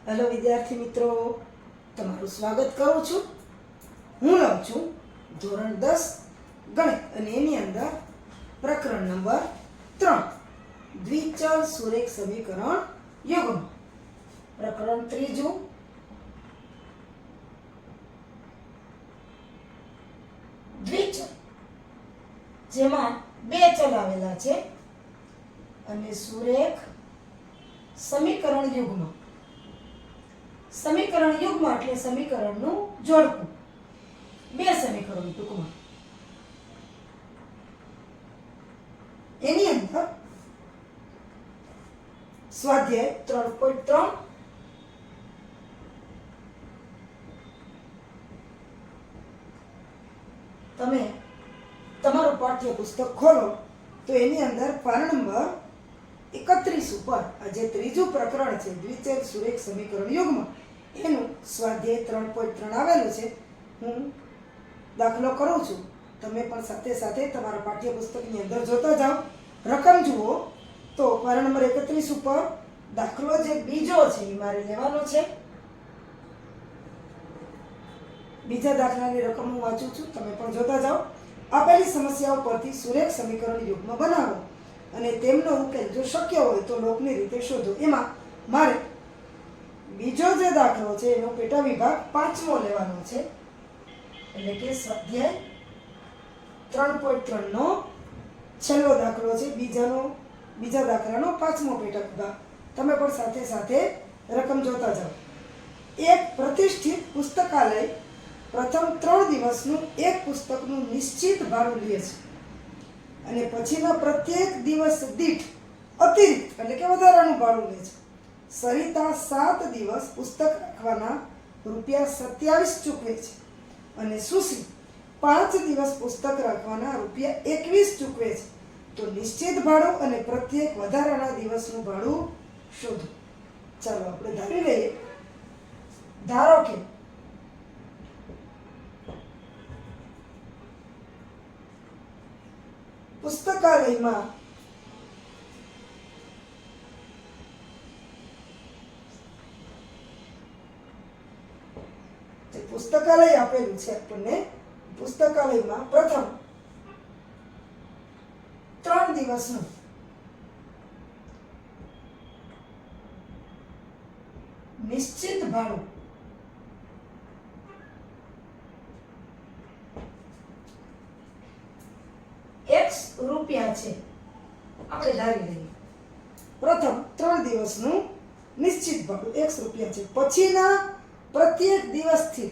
Hello વિદ્યાર્થી મિત્રો, તમારું સ્વાગત કરું છું. હું લઉં છું ધોરણ 10 ગણિત અને એની અંદર પ્રકરણ નંબર 3 દ્વિચલ સુરેખ સમીકરણ યુગ્મ. પ્રકરણ ત્રીજું દ્વિચલ, જેમાં બે ચલ આવેલા છે અને સુરેખ સમીકરણ યુગ્મ. સમીકરણ યુગ્મ એટલે સમીકરણનું જોડકું, બે સમીકરણ ટૂંકમાં. એની અંદર સ્વાધ્યાય 3.3 તમે તમારું પાઠ્યપુસ્તક ખોલો તો એની અંદર પાના નંબર 31 ઉપર આ જે ત્રીજું પ્રકરણ છે દ્વિચલ સુરેખ સમીકરણ યુગ્મ, એનું સ્વાધ્યાય 3.3 આવેલું છે. હું દાખલો કરું છું, તમે પણ સાથે સાથે તમારા પાઠ્યપુસ્તકની અંદર જોતા જાઓ. રકમ જુઓ તો પાના નંબર 31 ઉપર દાખલો જે બીજો છે એ મારે લેવાનો છે. બીજા દાખલાની રકમ હું વાંચું છું, તમે પણ જોતા જાઓ. આપેલી સમસ્યાઓ પરથી સુરેખ સમીકરણ યુગ્મ બનાવો અને તેમનો ઉકેલ જો શક્ય હોય તો લોકની રીતે શોધો. એમાં મારે બીજો જે દાખલો છે એનો પેટા વિભાગ 5મો લેવાનો છે, એટલે કે સ્વાધ્યાય 3.3 નો છેલ્લો દાખલો છે. બીજા દાખલાનો 5મો પેટા વિભાગ. તમે પણ સાથે સાથે રકમ જોતા જાઓ. એક પ્રતિષ્ઠિત પુસ્તકાલય પ્રથમ 3 દિવસનું એક પુસ્તકનું નિશ્ચિત ભાડું લે છે અને પછીના પ્રત્યેક દિવસ દીઠ અતિરિક્ત એટલે કે વધારાનું ભાડું લે છે. સરિતા 7 દિવસ પુસ્તક રાખવાના ₹27 ચૂકવે છે અને સુશી 5 દિવસ પુસ્તક રાખવાના ₹21 ચૂકવે છે. તો નિશ્ચિત ભાડું અને પ્રત્યેક વધારાના દિવસનું ભાડું શોધો. ચાલો આપણે ધારી લઈએ. ધારો કે પુસ્તકાલયમાં પુસ્તકાલય આપેલું છે આપણને. પુસ્તકાલયમાં પ્રથમ 3 દિવસનું નિશ્ચિત ભાડું X રૂપિયા છે. આપણે ધારી લઈએ પ્રથમ 3 દિવસનું નિશ્ચિત ભાડું X રૂપિયા છે. પછીના પ્રત્યેક દિવસથી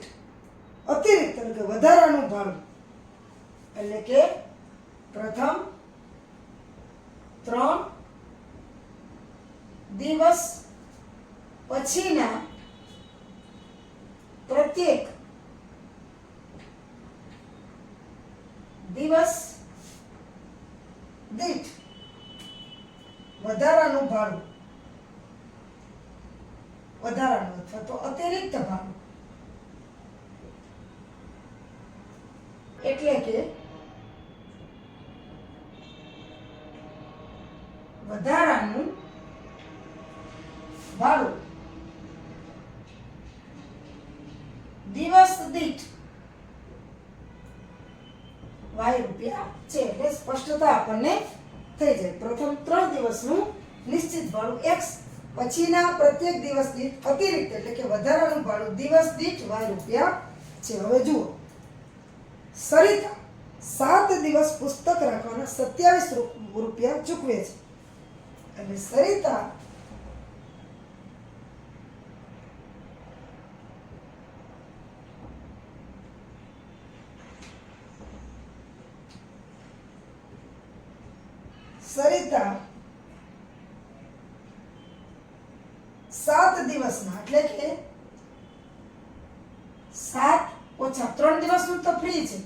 અતિરિક્ત એટલે કે વધારાનું ભાડું, એટલે કે પ્રથમ 3 દિવસ પછીના પ્રત્યેક દિવસ દીઠ વધારાનું ભાડું, વધારાનું અથવા તો અતિરિક્ત ભાડું, એટલે કે વધારાનું ભાડું દિવસ દીઠ ₹y છે. એટલે સ્પષ્ટતા આપણને થઈ જાય. પ્રથમ 3 દિવસનું નિશ્ચિત ભાડું X, પછીના પ્રત્યેક દિવસ દીઠ અતિરિક્ત એટલે કે વધારાનું ભાડું દિવસ દીઠ ₹y છે. હવે જુઓ, સરિતા 7 દિવસ પુસ્તક રાખવાના ₹27 ચૂકવે છે અને સરિતા સરિતા 7 દિવસના એટલે કે 7 ઓછા 3 દિવસનું તો ફ્રી છે.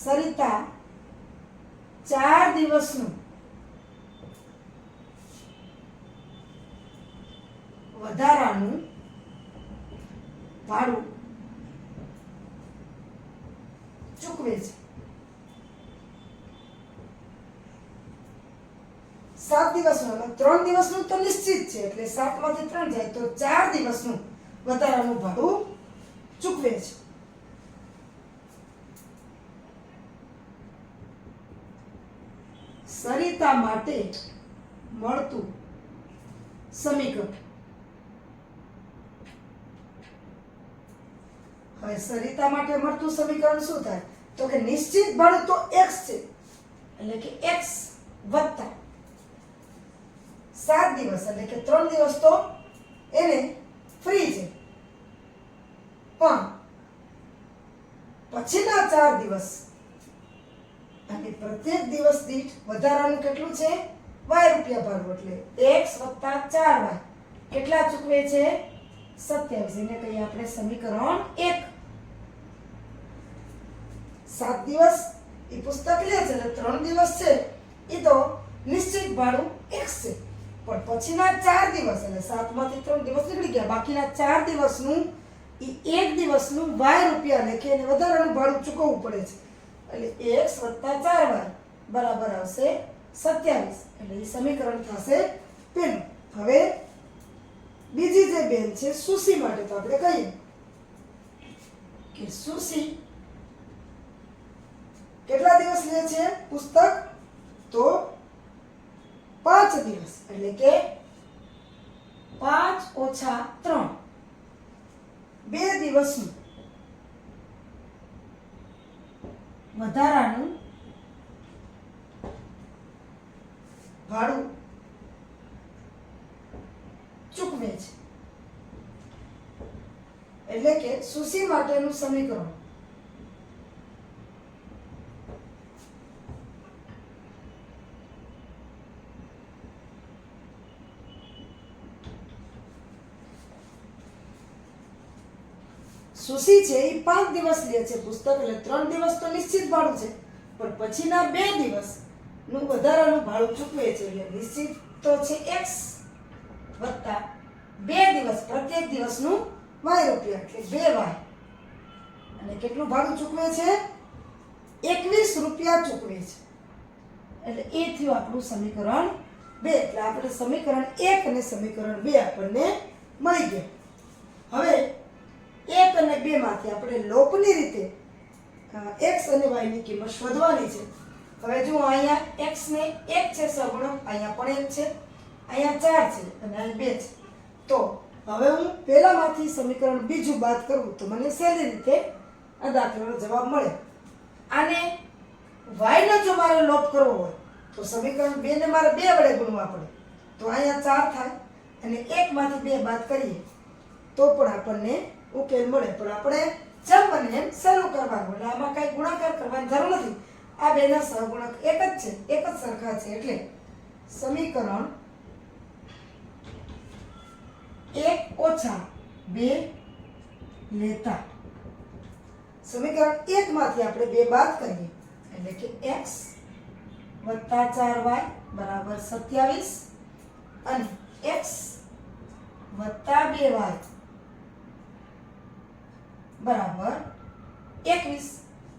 સરિતા 4 દિવસનું વધારાનું ભાડું ચૂકવે છે. 7 દિવસનું અને 3 દિવસનું તો નિશ્ચિત છે, એટલે 7 માંથી 3 જાય તો 4 દિવસનું વધારાનું ભાડું ચૂકવે છે. સરિતા માટે મળતું સમીકરણ. હવે સરિતા માટે મળતું સમીકરણ શું થાય? તો કે નિશ્ચિત ભાડું તો x છે, એટલે કે x વત્તા 7 દિવસ એટલે કે 3 દિવસ તો એને ફ્રી છે, પણ પછીના 4 દિવસ અને પ્રત્યેક દિવસ દીઠ વધારાનું કેટલું છે? y રૂપિયા ભાડું, એટલે x વત્તા 4y કેટલા ચૂકવે છે? 27. એને કહીએ આપણે સમીકરણ 1. 7 દિવસ એ પુસ્તક લે છે એટલે 3 દિવસ છે એ તો નિશ્ચિત ભાડું x છે, પણ પછીના 4 દિવસ એટલે 7 માંથી 3 દિવસ નીકળી ગયા, બાકીના 4 દિવસનું એ એક દિવસનું y રૂપિયા લેખે એને વધારાનું ભાડું ચૂકવવું પડે છે, એટલે x વત્તા 4y બરાબર આવશે 27. એટલે એ સમીકરણ થશે પેલું. હવે બીજી જે બેન છે સુસી માટે તો આપણે કહીએ કે સુસી કેટલા દિવસ લે છે પુસ્તક? તો 5 દિવસ, એટલે કે 5 ઓછા 3 2 દિવસનું વધારાનું ભાડું ચૂકવે છે. એટલે કે સુસી માટેનું સમીકરણ સુસી છે એ 5 દિવસ લે છે પુસ્તક, એટલે 3 દિવસ તો નિશ્ચિત ભાડું છે, પણ પછીના 2 દિવસ નું વધારાનું ભાડું ચૂકવે છે, એટલે નિશ્ચિત તો છે x વત્તા 2 દિવસ પ્રત્યેક દિવસનું y રૂપિયા, એટલે 2y અને કેટલું ભાડું ચૂકવે છે? 21 રૂપિયા ચૂકવે છે. એટલે એ થયું આપણું સમીકરણ 2. એટલે આપણે સમીકરણ 1 અને સમીકરણ 2 આપણને મળી ગયા. હવે 1 અને 2 માંથી આપણે લોપની રીતે x અને y ની કિંમત શોધવાની છે. હવે જો અહીંયા x ને 1 છે સગુણક, અહીંયા પણ 1 છે, અહીંયા 4 છે અને અહીં 2 છે. તો હવે હું પહેલામાંથી સમીકરણ બીજું બાદ કરું તો મને સહેલી રીતે આ દાખલાનો જવાબ મળે. આને y નો જો મારે લોપ કરવો હોય તો સમીકરણ 2 ને મારે 2 વડે ગુણવા પડે, તો અહીંયા 4 થાય અને 1 માંથી 2 બાદ કરીએ તો પણ આપણને ઉકેલ મળે. પણ આપણે જેમ બને એમ સહેલું કરવાનું, એટલે આમાં કઈ ગુણાકાર કરવાની જરૂર નથી. આ બેના સહગુણક એક જ છે, એક જ સરખા છે, એટલે સમીકરણ 1 ઓછા 2 લેતા સમીકરણ 1 માંથી આપણે 2 બાદ કરીએ, એટલે કે x વત્તા 4y બરાબર 27 અને x વત્તા 2y બરાબર 21.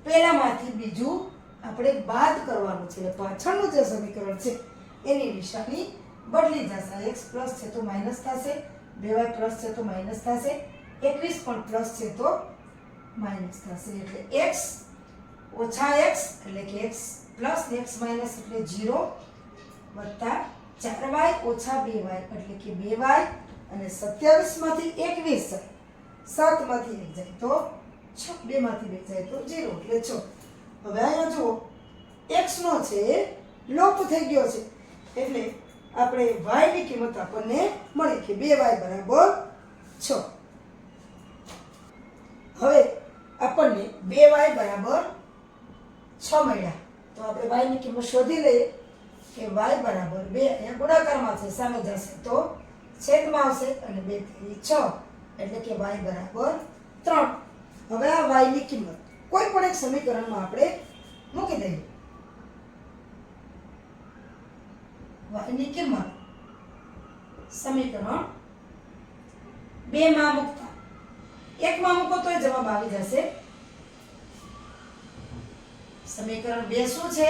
પહેલામાંથી બીજું આપણે બાદ કરવાનું છે, પાછળનું જે સમીકરણ છે એની નિશાની બદલી જશે. x પ્લસ છે તો માઈનસ થશે, 2y પ્લસ છે તો માઈનસ થશે, 21 પણ પ્લસ છે તો માઈનસ થશે, એટલે x ઓછા x એટલે કે x પ્લસ x માઈનસ એટલે 0 વત્તા 4y ઓછા 2y એટલે કે 2y અને 27 માંથી 21 જાય, 7 માંથી 1 જાય તો 6, 2 માંથી 2 જાય તો 0 એટલે 6. હવે અહીંયા જુઓ x નો છે લોપ થઈ ગયો છે, એટલે આપણે y ની કિંમત આપણને મળી કે 2y બરાબર 6. હવે આપણને 2y બરાબર 6 મળ્યા, તો આપણે y ની કિંમત શોધી લઈએ કે y બરાબર 2, અહીંયા ગુણાકારમાં છે સામે જશે તો છેદમાં આવશે અને 2 × 6 એટલે કે y બરાબર 3. હવે આ y ની કિંમત કોઈ પણ એક સમીકરણમાં આપણે મૂકી દઈએ. y ની કિંમત સમીકરણ 2 માં મૂકતા 1 માં મૂકો તો જવાબ આવી જશે. સમીકરણ 2 શું છે?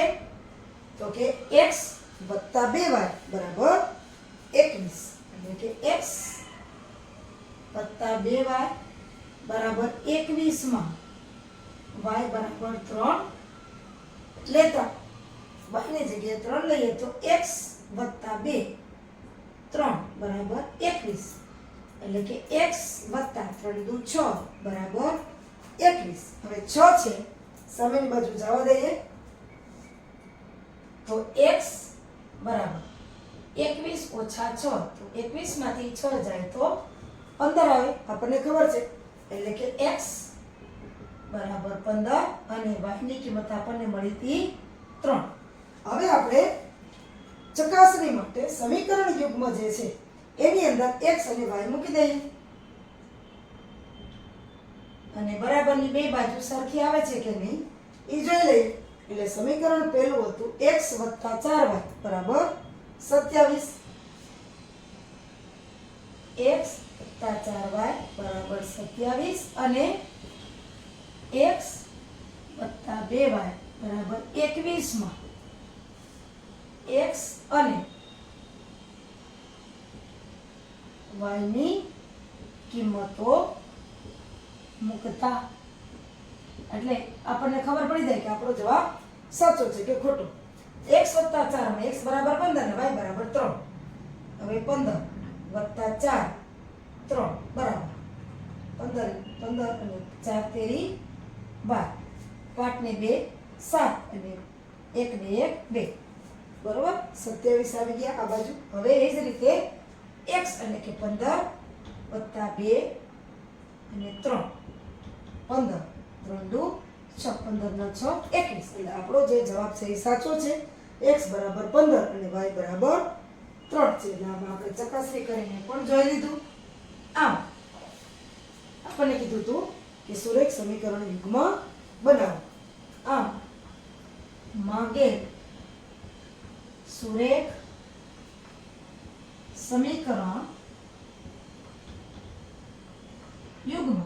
તો કે x વત્તા 2y બરાબર 21, એટલે કે x વત્તા 2y બરાબર 21 માં y બરાબર 3 લેતા y ની જગ્યાએ 3 લઈએ તો x વત્તા 2 3 બરાબર 21, એટલે કે x વત્તા 3 દુ 6 બરાબર 21. હવે 6 છે સામેની બાજુ જવા દઈએ તો x બરાબર 21 ઓછા 6 તો 21 માંથી 6 જાય તો 15 આવે આપણને ખબર છે, એટલે કે x બરાબર 15 અને y ની કિંમત આપણને મળી હતી 3. હવે આપણે ચકાસણી માટે સમીકરણ યુગ્મ જે છે એની અંદર x અને y મૂકી દઈએ અને બરાબરની બે બાજુ સરખી આવે છે કે નહીં એ જોઈ લઈએ. એટલે સમીકરણ પહેલું હતું x + 4y બરાબર 27, x + 4y બરાબર 27 અને x + 2y બરાબર 21 માં x અને y ની કિંમતો મૂકતા એટલે આપણને ખબર પડી જાય કે આપણો જવાબ સાચો છે કે ખોટો. x + 4 માં x બરાબર 15 અને y બરાબર 3. હવે 15 + 4 3 બરાબર 15 અને 4 તેરી 12, 5 ને 2 7 અને 1 ને 1 2 બરોબર 27 આવી ગયા આ બાજુ. હવે એ જ રીતે x એટલે કે 15 + 2 અને 3 15 3 દુ 6 15 ના 6 21, એટલે આપણો જે જવાબ છે એ સાચો છે. x બરાબર 15 અને y બરાબર 3 છે. એટલે આમાં આપણે ચકાસણી કરીને પણ જોઈ લીધું. આમ આપણને કીધું હતું કે સુરેખ સમીકરણ યુગ્મ બનાવો. આમ માંગેલ સુરેખ સમીકરણ યુગ્મ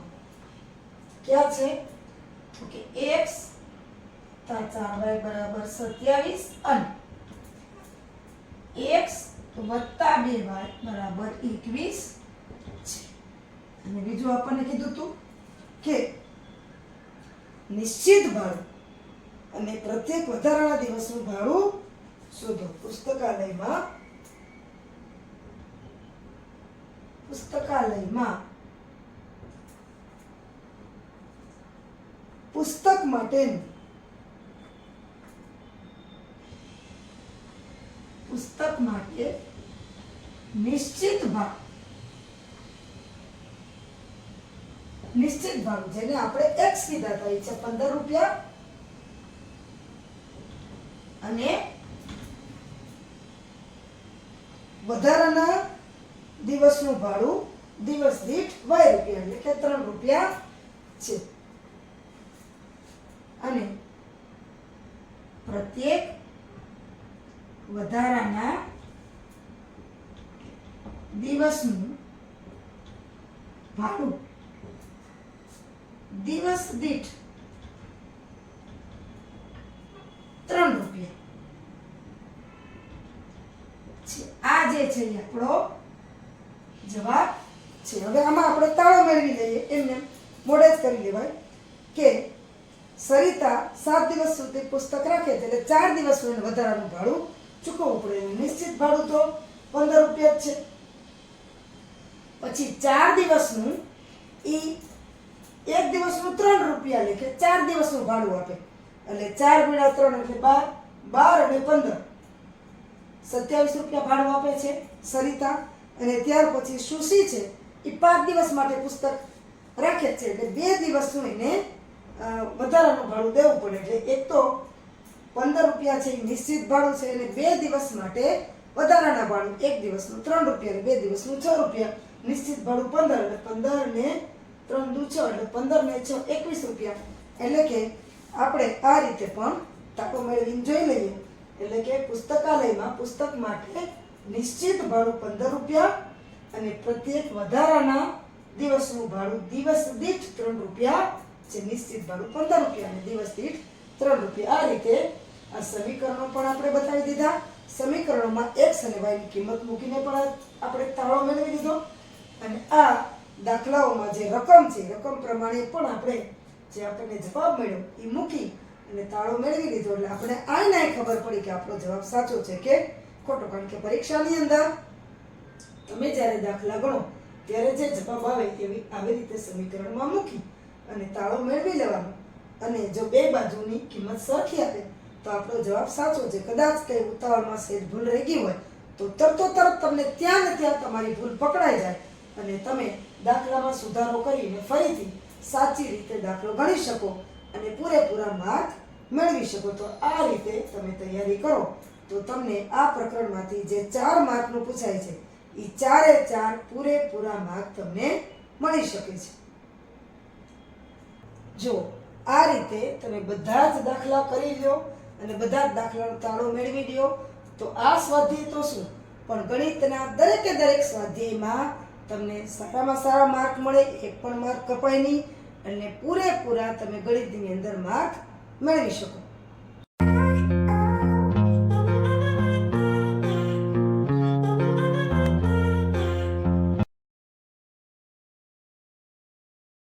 ક્યાં છે તો કે x + 4y બરાબર 27 અને x + 2y બરાબર 21 છે. અને બીજું આપણને કીધું હતું કે નિશ્ચિત ભાડું અને પ્રત્યેક વધારાના દિવસનું ભાડું શોધો. પુસ્તકાલયમાં પુસ્તક માટેનું પુસ્તક માટે નિશ્ચિત ભાડું જેને આપણે x કીધા હતા એ છે 15 રૂપિયા અને વધારાના દિવસનું ભાડું દિવસ દીઠ y રૂપિયા એટલે કે 3 રૂપિયા છે. અને પ્રત્યેક વધારાના દિવસનું ભાડું દિવસ દીઠ 3 રૂપિયા છે. આ જે છે એ આપણો જવાબ છે. હવે આમાં આપણે તાળો મેળવી લઈએ, એમને મોડે જ કરી લેવાય કે સરિતા 7 દિવસ સુધી પુસ્તક રાખે છે એટલે 4 દિવસનું એને વધારાનું ભાડું ચૂકવવું પડે. નિશ્ચિત ભાડું તો 15 રૂપિયા જ છે. પછી 4 દિવસનું ઈ એક દિવસનું 3 રૂપિયા લે કે 4 દિવસનું ભાડું આપે એટલે 4 × 3 એટલે 12 અને 15 27 રૂપિયા ભાડું આપે છે સરિતા. અને ત્યાર પછી સુશી છે એ 5 દિવસ માટે પુસ્તક રાખે છે એટલે 2 દિવસનું એને વધારાનું ભાડું દેવું પડે. એટલે એક તો 15 રૂપિયા છે એ નિશ્ચિત ભાડું છે અને 2 દિવસ માટે વધારાના ભાડું, એક દિવસનું 3 રૂપિયા અને 2 દિવસનું 6 રૂપિયા. નિશ્ચિત ભાડું 15 એટલે 15 ને 3 દુ 6 એટલે 15 ને 6 21 રૂપિયા. એટલે કે આપણે આ રીતે પણ તાકો મેળવીને જોઈ લઈએ. એટલે કે પુસ્તકાલયમાં પુસ્તક માટે નિશ્ચિત ભાડું 15 રૂપિયા અને પ્રત્યેક વધારાના દિવસનું ભાડું દિવસ દીઠ 3 રૂપિયા છે. નિશ્ચિત ભાડું 15 રૂપિયા અને દિવસ દીઠ 3 રૂપિયા. આ રીતે આ સમીકરણો પણ આપણે બતાવી દીધા. સમીકરણોમાં x અને y ની કિંમત મૂકીને પણ આપણે તાળો મેળવી લીધો અને આ દાખલાઓમાં જે રકમ છે રકમ પ્રમાણે પણ આપણે જે આપણને જવાબ મળ્યો એ મૂકી અને તાળો મેળવી લીધો એટલે આપણે આને ખબર પડી કે આપણો જવાબ સાચો છે કે ખોટો. કારણ કે પરીક્ષાની અંદર તમે જ્યારે દાખલા ગણો ત્યારે જે જવાબ આવે એવી આવી રીતે સમીકરણમાં મૂકી અને તાળો મેળવી લેવાનો અને જો બે બાજુની કિંમત સરખી આવે તો આપણો જવાબ સાચો છે. કદાચ કંઈ ઉતાવળમાં સહેજ ભૂલ રહી ગઈ હોય તો તરત તમને ત્યાં ને ત્યાં તમારી ભૂલ પકડાઈ જાય અને તમે દાખલામાં સુધારો કરીને ફરીથી સાચી રીતે દાખલો ગણી શકો અને પૂરેપૂરા માર્ક મેળવી શકો. તો આ રીતે તમે તૈયારી કરો તો તમને આ પ્રકરણમાંથી જે 4 માર્કનું પૂછાય છે એ 4 પૂરેપૂરા માર્ક તમને મળી શકે છે. જો આ રીતે તમે બધા જ દાખલા કરી લો અને બધા જ દાખલાનો તાળો મેળવી લ્યો તો આ સ્વાધ્યાય તો શું પણ ગણિતના દરેકે દરેક સ્વાધ્યાયમાં તમને સારામાં સારા માર્ક મળે, એક પણ માર્ક કપાય નહીં અને પૂરેપૂરા તમે ગણિતની અંદર માર્ક મેળવી શકો.